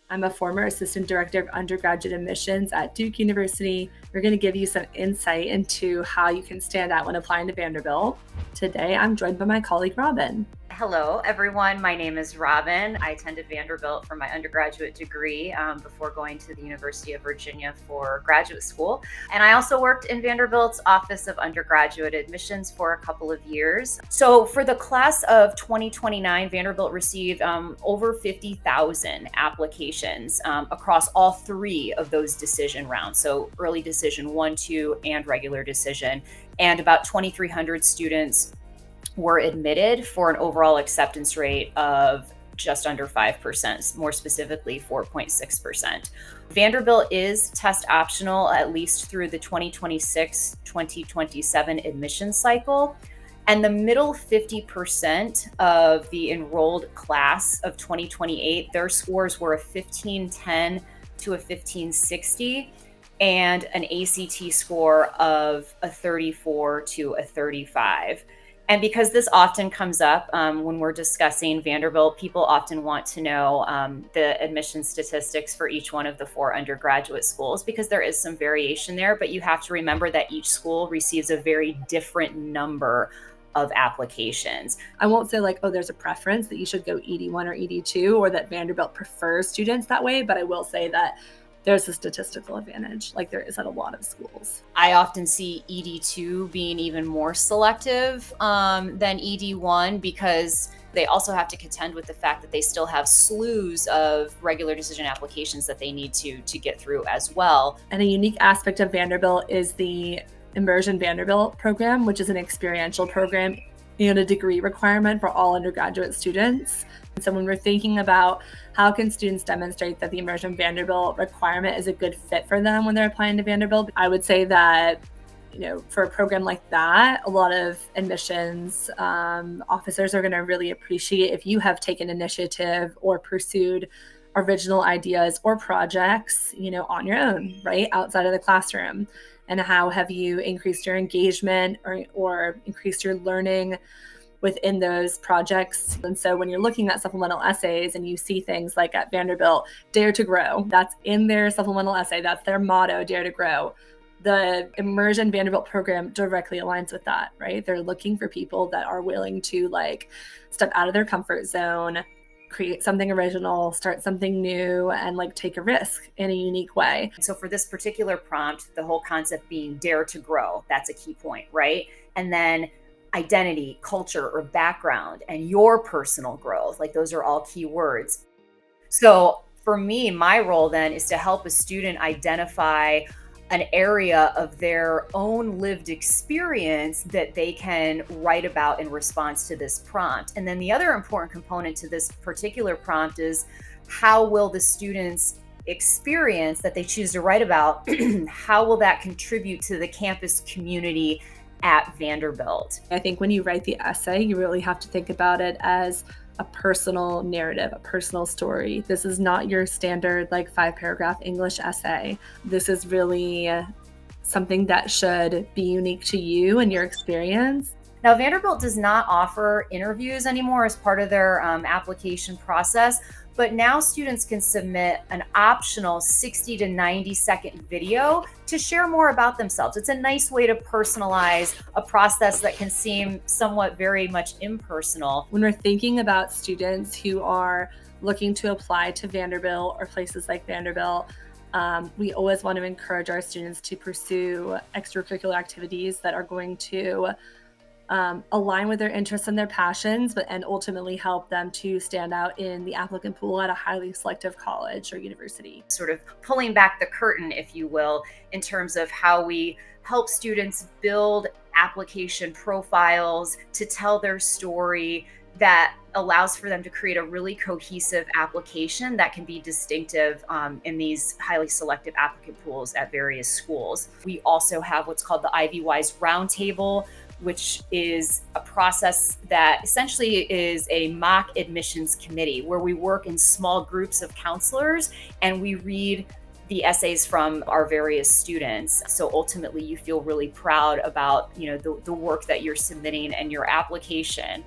I'm a former assistant director of undergraduate admissions at Duke University. We're going to give you some insight into how you can stand out when applying to Vanderbilt. Today, I'm joined by my colleague, Robin. Hello, everyone. My name is Robin. I attended Vanderbilt for my undergraduate degree before going to the University of Virginia for graduate school. And I also worked in Vanderbilt's Office of Undergraduate Admissions for a couple of years. So for the class of 2029, Vanderbilt received over 50,000 applications across all three of those decision rounds. So early decision 1, 2, and regular decision. And about 2,300 students were admitted for an overall acceptance rate of just under 5%, more specifically 4.6%. Vanderbilt is test optional at least through the 2026-2027 admission cycle. And the middle 50% of the enrolled class of 2028, their scores were a 1510 to a 1560 and an ACT score of a 34 to a 35. And because this often comes up when we're discussing Vanderbilt, people often want to know the admission statistics for each one of the 4 undergraduate schools, because there is some variation there, but you have to remember that each school receives a very different number of applications. I won't say there's a preference that you should go ED1 or ED2 or that Vanderbilt prefers students that way, but I will say that there's a statistical advantage like there is at a lot of schools. I often see ED2 being even more selective than ED1 because they also have to contend with the fact that they still have slews of regular decision applications that they need to get through as well. And a unique aspect of Vanderbilt is the Immersion Vanderbilt program, which is an experiential program and a degree requirement for all undergraduate students. So when we're thinking about how can students demonstrate that the Immersion Vanderbilt requirement is a good fit for them when they're applying to Vanderbilt, I would say that, for a program like that, a lot of admissions officers are going to really appreciate if you have taken initiative or pursued original ideas or projects, on your own, right, outside of the classroom. And how have you increased your engagement or increased your learning within those projects? And so when you're looking at supplemental essays and you see things like at Vanderbilt, dare to grow, that's in their supplemental essay, that's their motto, dare to grow. The Immersion Vanderbilt program directly aligns with that, right? They're looking for people that are willing to step out of their comfort zone, create something original, start something new, and take a risk in a unique way. So for this particular prompt, the whole concept being dare to grow, that's a key point, right? And then identity, culture, or background, and your personal growth, those are all key words. So for me, my role then is to help a student identify an area of their own lived experience that they can write about in response to this prompt. And then the other important component to this particular prompt is how will the students' experience that they choose to write about, how will that contribute to the campus community at Vanderbilt? I think when you write the essay, you really have to think about it as a personal narrative, a personal story. This is not your standard 5-paragraph English essay. This is really something that should be unique to you and your experience. Now, Vanderbilt does not offer interviews anymore as part of their application process, but now students can submit an optional 60 to 90 second video to share more about themselves. It's a nice way to personalize a process that can seem somewhat very much impersonal. When we're thinking about students who are looking to apply to Vanderbilt or places like Vanderbilt, we always want to encourage our students to pursue extracurricular activities that are going to align with their interests and their passions, and ultimately help them to stand out in the applicant pool at a highly selective college or university. Sort of pulling back the curtain, if you will, in terms of how we help students build application profiles to tell their story that allows for them to create a really cohesive application that can be distinctive in these highly selective applicant pools at various schools. We also have what's called the IvyWise Roundtable, which is a process that essentially is a mock admissions committee where we work in small groups of counselors and we read the essays from our various students. So ultimately you feel really proud about, the work that you're submitting and your application.